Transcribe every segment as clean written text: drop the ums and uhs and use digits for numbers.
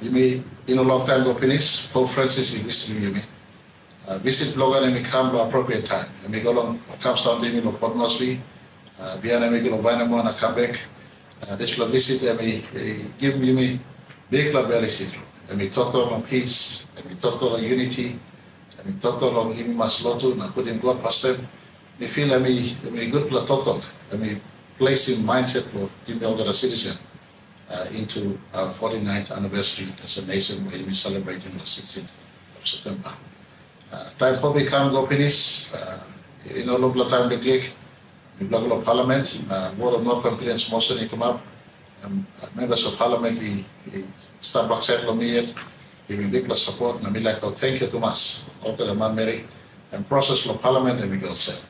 You may, in a long time go finish, Pope Francis is visiting you. Visit Logan and come to appropriate time. And we go along, come down to me, Port Moresby, Vienna, we go to Vinamon, and come back. This will visit and we give me big belly through. And we talk on peace, and we talk on unity, and we talk on him mas lotu, and put him God past them. We feel and we good talk, and we place in mindset for him the citizen into our 49th anniversary as a nation where we celebrating the 16th of September. Time for we come go finish, long time the click, the block of parliament, word of no confidence motion come up, members of parliament, the Starbucks said me yet, giving big support, and we like to thank you to us, all the man Mary, and process of parliament, and we go say.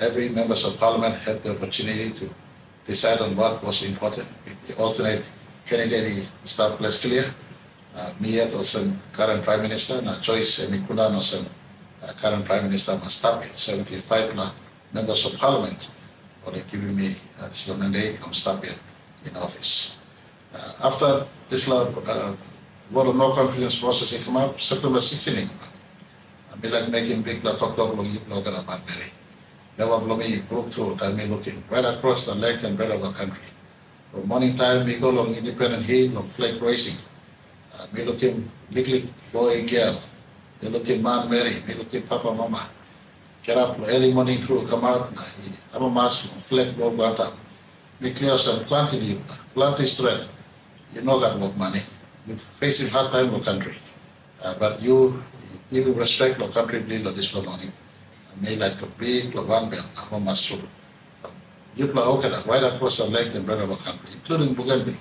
Every members of parliament had the opportunity to decide on what was important. The alternate candidate start less clear. Me yet also current prime minister, and choice and Nikuna also current prime minister must stop it. 75 members of parliament or they giving me this mandate from stop it in office. After this vote of no confidence process come up, September 16th, I mean like making big talk about you blog and about Mary. Never blow me broke through time me looking right across the length and breadth of our country. From morning time we go along Independent Hill on flag racing. Me looking little boy girl, me looking man Mary, me looking Papa Mama. Get up early morning through come out, I'm a mass flag blow up. Me clear some planting strength. You know got work money. You're facing hard time in the country. But you give respect to the country deal this morning. May like to be one belt, I'm a soul. You play right across the length and breadth of our country, including Bougainville.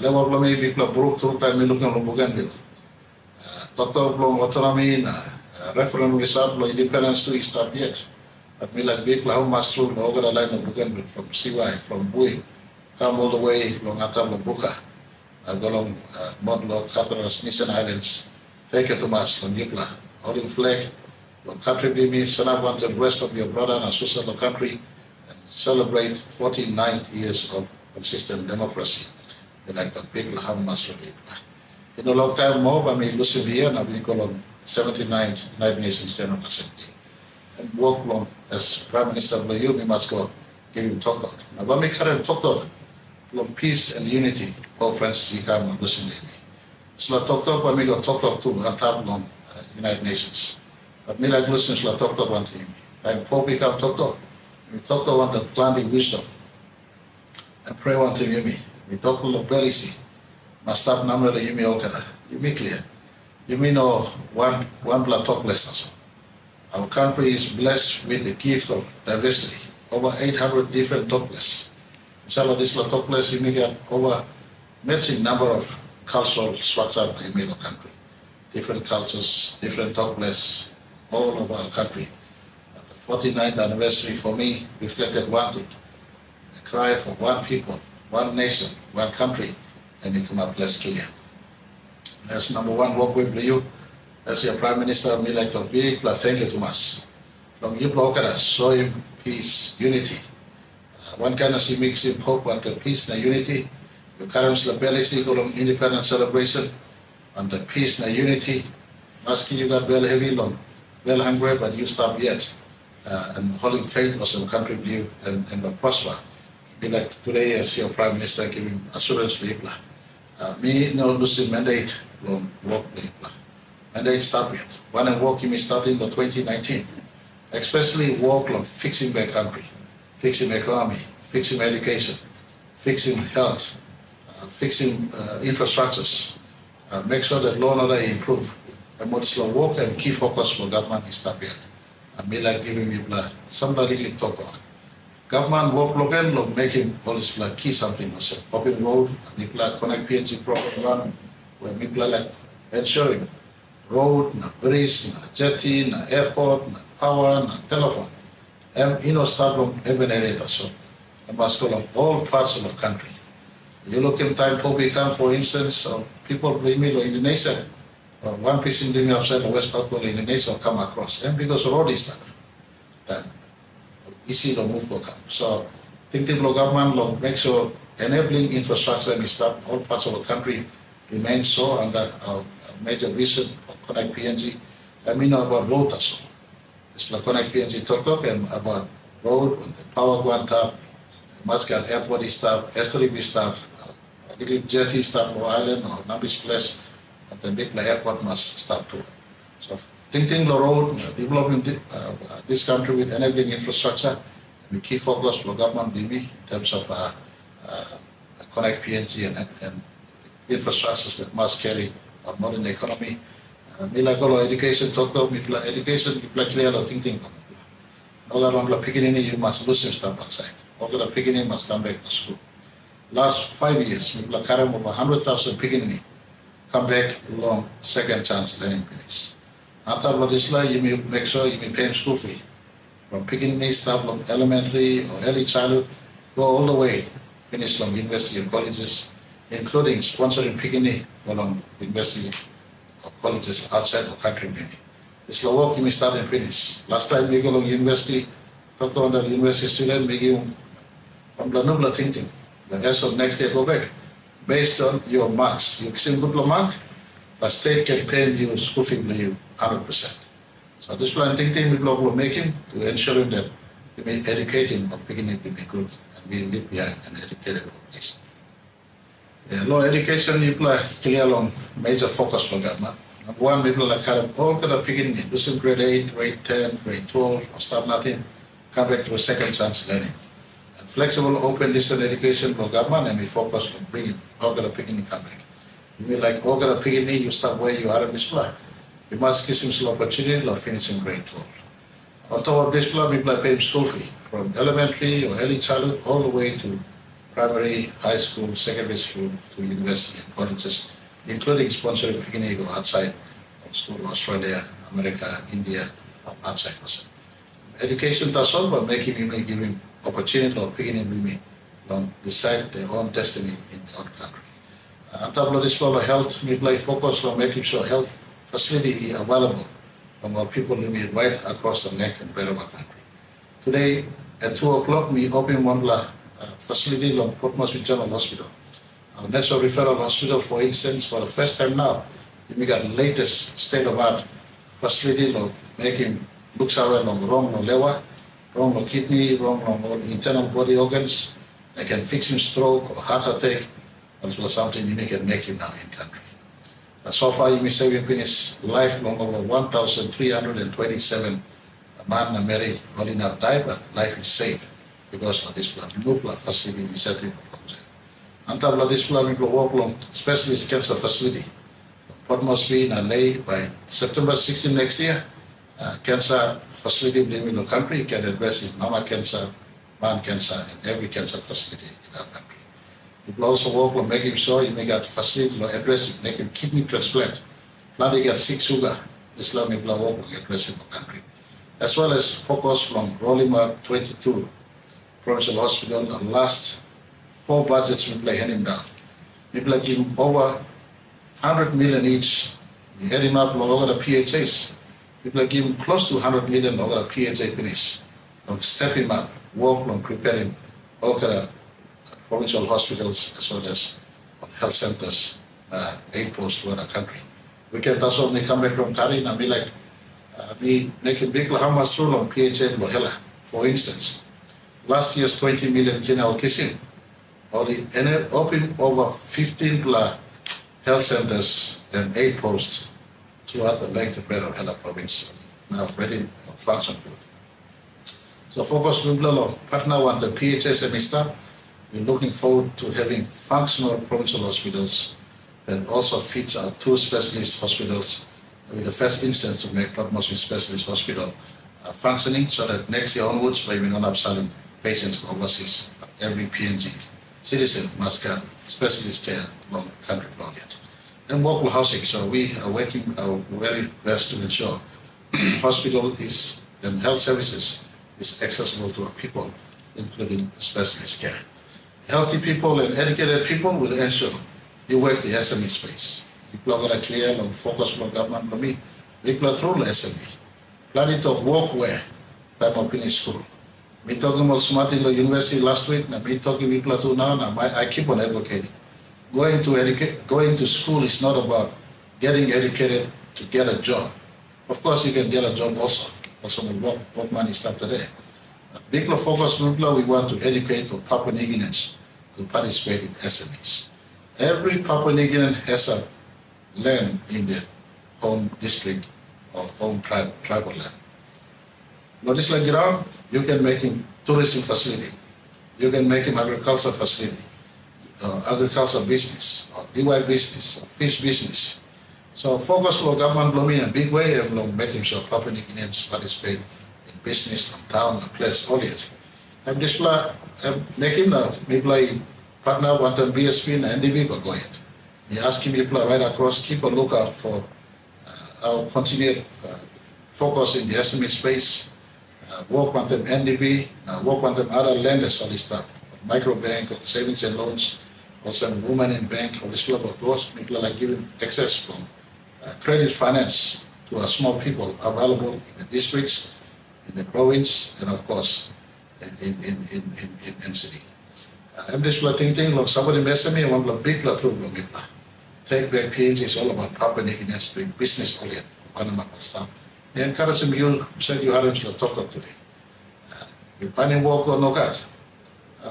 Level of me people broke through time looking at Bougainville. Total blown autonomy, referendum result, independence to start yet. But me like people how much through the over the line of Bougainville from CY, from Boeing, come all the way along Atam of Buka. I go along Modlo, Catharas, Nissan Islands. Thank you too much, Long Yipla, holding flag. Country means son want the rest of your brother and sister of the country and celebrate 49 years of consistent democracy. We like the people have mastered it. In a long time more, I mean, Lucy here, and we call on 79th United Nations General Assembly. And work long as Prime Minister of the EU, we must go give him talk. Now, when we current talk on peace and unity, all Francis Ikam and Lucy Lady. So talk when we go talk to on top of United Nations. But me like listeners la talk one team. Time Pope become talk. We talk one the planting wisdom. And pray one to me. We talk to policy. Must stop number the Yumi Okada. You me clear. You mean know one blood talk lessons. Our country is blessed with the gift of diversity. Over 800 different talk lists. Inshallah this talk list you may get over matching number of cultural structure in the country. Different cultures, different talk lists. All over our country. The 49th anniversary for me reflected one thing, a cry for one people, one nation, one country, and it come up less clear. That's number one, work with you. As your Prime Minister, me like to big, thank you to us. Long you block us, show him peace, unity. One kind of mix in hope and the peace and unity. You carry the belly along independence celebration and the peace and unity. Maski you got well heavy long. Well hungry, but you stop yet. And holding faith was a country view and prosper. Be like today as your Prime Minister giving assurance to people. Me no losing mandate from work people. Mandate stop yet. One and work me starting in 2019. Especially work on fixing the country, fixing economy, fixing education, fixing health, fixing infrastructures. Make sure that law and order improve. And what's the work and key focus for government is stop yet. And me like giving people somebody talk. Government work local making policy like key something also. Open road, people connect PNG program run, where people like ensuring road, bridge, jetty, airport, power, telephone. And start from every area so. And must go all parts of the country. You look in time become for instance, people bring me to Indonesia. One piece in the outside the West Papua Indonesia come across. And because the road is done, easy to move to come. So think the government make sure enabling infrastructure and start all parts of the country remains so under our major vision of Connect PNG. I mean about road as well. It's like Connect PNG Totok and about road, the power guanta, Muscat airport staff, STB staff, little jetty staff for island or Nabis place, and the big airport must start too. So thinking the road, developing this country with enabling infrastructure, we key focus for government DB in terms of Connect PNG and infrastructures that must carry our modern economy. Milagolo education talk of education, you clear the thinking. All around the beginning, you must lose your stuff outside. All the beginning must come back to school. Last 5 years, we carry over 100,000 beginning come back long second chance learning place. After Vladisla, you may make sure you may pay school fee. From beginning start from elementary or early childhood, go all the way, finish from university and colleges, including sponsoring beginning along university or colleges outside the country maybe. It's the work you may start and finish. Last time we go to university, talk to the university student, we give them the thinking. But as of next year, go back. Based on your marks, you see good mark, but state can pay you school fee for you 100%. So this plan thinking we will making to ensuring that we may educating or beginning to be good and we live behind an educated place. Law education you play clear along major focus for government. Number one, people like all kind of beginning, losing grade 8, grade 10, grade 12, or start nothing, come back to a second chance learning. And flexible open distance education for government and we focus on bringing all kind of beginning come back. You mean like all kind of beginning, you start where you are in this plan. You must give him some opportunity of finishing grade 12. On top of this plan, people are paying school fee from elementary or early childhood all the way to primary, high school, secondary school, to university and colleges, including sponsoring beginning or outside of school, Australia, America, India, outside also. Education does all, but making women giving opportunity of beginning women to decide their own destiny in their own country. On top of this, health, we play focus on making sure health facility available from our people living right across the length and breadth of our country. Today at 2 o'clock, we open one facility in Port Moresby General Hospital. Our National Referral Hospital, for instance, for the first time now, we got the latest state-of-art facility making looks away long wrong no liver, wrong no kidney, wrong no internal body organs. They can fix him stroke or heart attack, as well as something you can make him now in country. So far, you may say we've finished lifelong over 1,327 man and Mary holding up died, but life is safe because of this plan. No plan facility initiative. On top of this plan, we will work on specialist cancer facility. Port Moresby in LA by September 16 next year. Cancer facility in the country can address mama cancer, man cancer, and every cancer facility in our country. We will also work on making sure you make a facility addressing, making kidney transplant. Now they get sick sugar. This will work on addressing the country. As well as focus from rolling out 22 provincial hospital. The last 4 budgets we play heading down. We play giving over 100 million each. We heading up over the PHAs. We play giving close to 100 million over the PHA finish. Stepping up, work on preparing all kind of provincial hospitals as well as health centers, 8 posts throughout the country. We can also come back from Kari and be like, we making big how much through on PHA in Lohela, for instance. Last year's 20 million general kissing, only open over 15 health centers and 8 posts throughout the length and breadth of Hela province, now ready to function good. So focus on partner one, the PHS and staff. We're looking forward to having functional provincial hospitals that also feature our 2 specialist hospitals with the first instance to make Port Moresby Specialist Hospital functioning so that next year onwards, we will not have selling patients overseas. Every PNG citizen must get specialist care along the country long yet. And local housing, so we are working our very best to ensure hospital is and health services is accessible to our people, including specialist care. Healthy people and educated people will ensure you work the SME space. People are going to clear and focus on government for me. People are through the SME. Planning of workwear, time of finish school. Me talking about smart in the university last week, and me talking people are now, I keep on advocating. going to school is not about getting educated to get a job. Of course, you can get a job also with what money stuff today. Big focus, we want to educate for Papua New Guineans to participate in SMEs. Every Papua New Guinean has a land in their home district or home tribal land. But it's like around, you can make him tourism facility, you can make him agriculture facility, agriculture business, or DY business, or fish business. So focus for government blooming in a big way and making sure Papua New Guineans participate in business, on town, and place, all it. And this making maybe partner want to BSP and NDB, but go ahead. We asking people right across, keep a lookout for our continued focus in the SME space, work on them NDB, work on them other lenders, all this stuff, micro bank, or savings and loans, also women in bank, all this club of course, people like giving access from credit finance to our small people available in the districts, in the province, and of course in NCD. I'm just thinking, look, somebody messaged me, one of big through take back PNG is all about Papua New Guineans doing business oriented, Panama stuff. I encourage him, you said you had him to talk today. You find him work or no cut.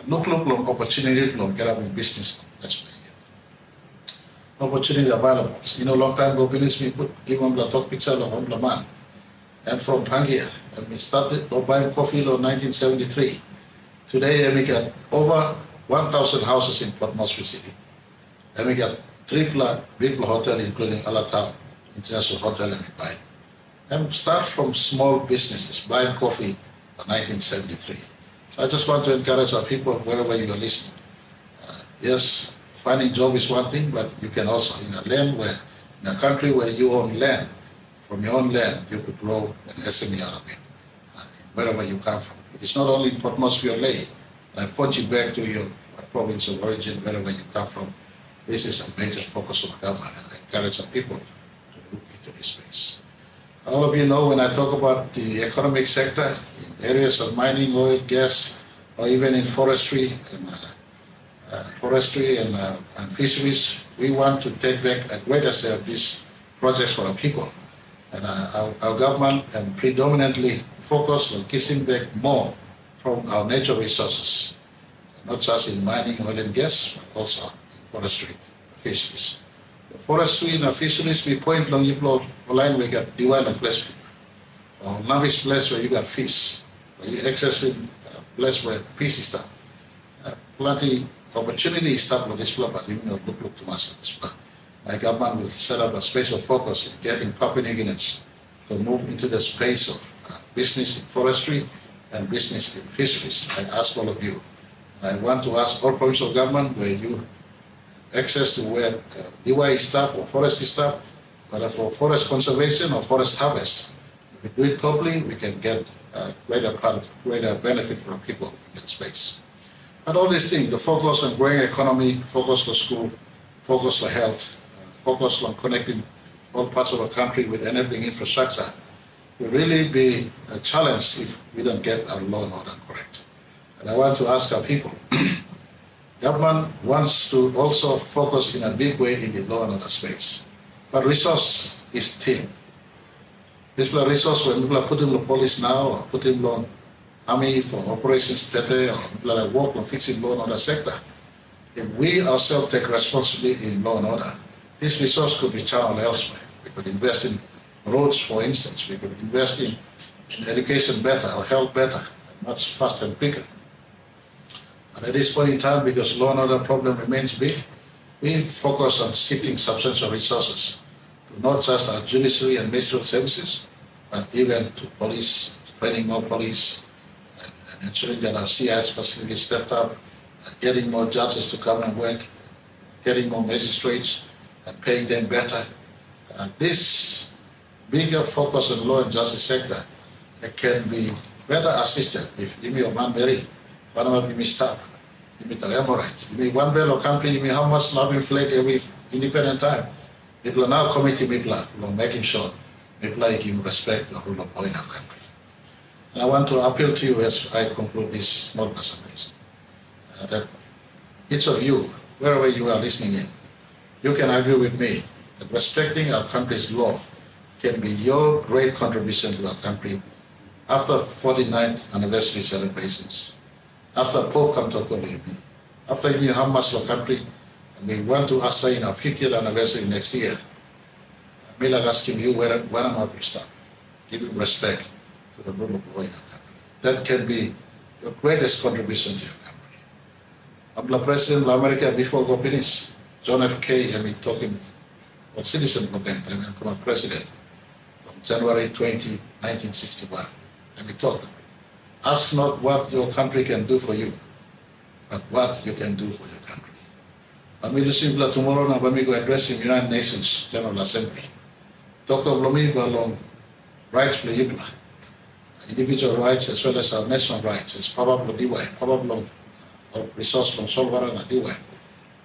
Look, opportunity, get up in business. Let's play it. Opportunity available. You know, long time ago, we give him the top picture of the man. And from Pangaea, and we started buying coffee in 1973. Today, we got over 1,000 houses in Port Moresby City. And we got big hotel, including Alatau International Hotel, and we buy. And start from small businesses, buying coffee in 1973. So I just want to encourage our people, wherever you are listening. Yes, finding job is one thing, but you can also, in a country where you own land, from your own land, you could grow an SME out of it, wherever you come from. It's not only Port Moresby or Ley. I point you back to your province of origin, wherever you come from. This is a major focus of the government, and I encourage our people to look into this space. All of you know when I talk about the economic sector, in areas of mining, oil, gas, or even in forestry and fisheries, we want to take back a greater share of these projects for our people. And our government and predominantly focused on kissing back more from our natural resources, not just in mining, oil and gas, but also in forestry and fisheries. The forestry and fisheries, we point long line we got Diwali place, or Navis place where you got fish, where you accessing place where fish is stuff. Plenty opportunity is stuff with this club, but you know, look too much at this club. My government will set up a special focus in getting Papua New Guineans to move into the space of business in forestry and business in fisheries. I ask all of you. I want to ask all provincial government where you access to where DY is staff or forest is staff, but for forest conservation or forest harvest. If we do it properly, we can get greater benefit for people in that space. But all these things, the focus on growing economy, focus on school, focus on health, focus on connecting all parts of the country with enabling infrastructure, will really be a challenge if we don't get our law and order correct. And I want to ask our people, government wants to also focus in a big way in the law and order space, but resource is thin. This resource when people are putting the police now or putting on army for operations today, or people like work on fixing law and order sector. If we ourselves take responsibility in law and order, this resource could be channeled elsewhere. We could invest in roads, for instance. We could invest in education better or health better, much faster and quicker. And at this point in time, because law and order problem remains big, we focus on shifting substantial resources to not just our judiciary and ministerial services, but even to police, training more police, and ensuring that our CIS facilities stepped up, getting more judges to come and work, getting more magistrates, and paying them better. This bigger focus on law and justice sector can be better assisted if you or man Mary, Panama be stop, you meet the hemorrhage. You mean one bello country, you mean how much loving flag every independent time. People are now committing people are making sure people are giving respect to the rule of law in our country. And I want to appeal to you as I conclude this small presentation, that each of you wherever you are listening in, you can agree with me that respecting our country's law can be your great contribution to our country after 49th anniversary celebrations, after Pope Congratulate, after you have much of our country, and we want to usher in our 50th anniversary next year. I may like asking you when am I start giving respect to the rule of law in our country. That can be your greatest contribution to your country. Abla President of America before go finish, John F. K. and me talking about citizen of them, and become president from January 20, 1961. And we talk. Ask not what your country can do for you, but what you can do for your country. Amilu Simpla tomorrow na bami go address in United Nations General Assembly. Dr. Blomi along rights for Yubla, individual rights as well as our national rights, as probably resource from Solvara and Diwai.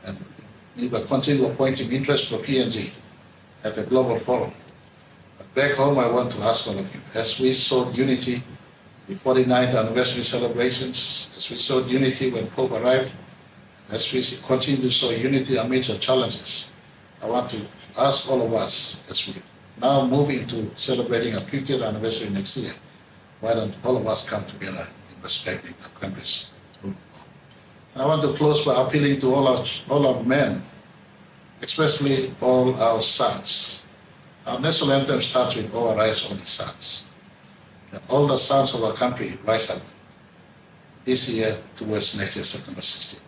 And we will continue appointing interest for PNG at the global forum. But back home, I want to ask all of you, as we sought unity, the 49th anniversary celebrations, as we sought unity when Pope arrived, as we continue to sow unity amidst the challenges, I want to ask all of us, as we now move into celebrating our 50th anniversary next year, why don't all of us come together in respecting our country's rule of law? And I want to close by appealing to all our men, especially all our sons. Our national anthem starts with "All Rise, All the Sons." And all the sons of our country rise up this year towards next year, September 16th.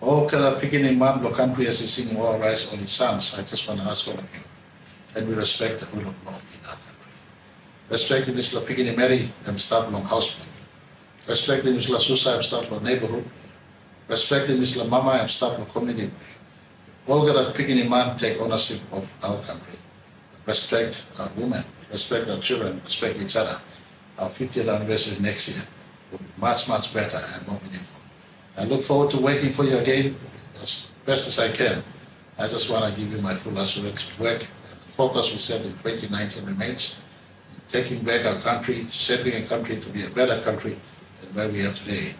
All kind picking in man, the country as you sing "All Rise, All the Sons," I just want to ask all of you, can we respect the rule of law in our country? Respect in Isla picking in Mary and start long house. Respect in Isla Susa and start long neighborhood. Respect in Isla Mama and start long community. All that picking in man take ownership of our country. Respect our women, respect our children, respect each other. Our 50th anniversary next year will be much, much better and more meaningful. I look forward to working for you again as best as I can. I just want to give you my full assurance to work. And the focus we set in 2019 remains in taking back our country, shaping a country to be a better country than where we are today.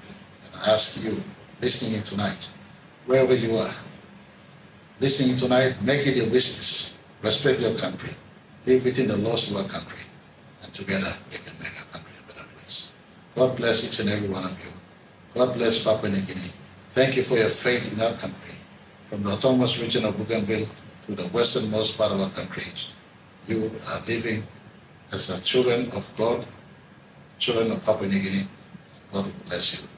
And I ask you, listening in tonight, wherever you are, listening in tonight, make it your business. Respect your country. Live within the laws of our country. And together, we can make our country a better place. God bless each and every one of you. God bless Papua New Guinea. Thank you for your faith in our country. From the autonomous region of Bougainville to the westernmost part of our country, you are living as the children of God, children of Papua New Guinea. God bless you.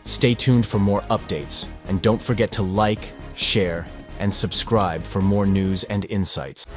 Stay tuned for more updates, and don't forget to like, share, and subscribe for more news and insights.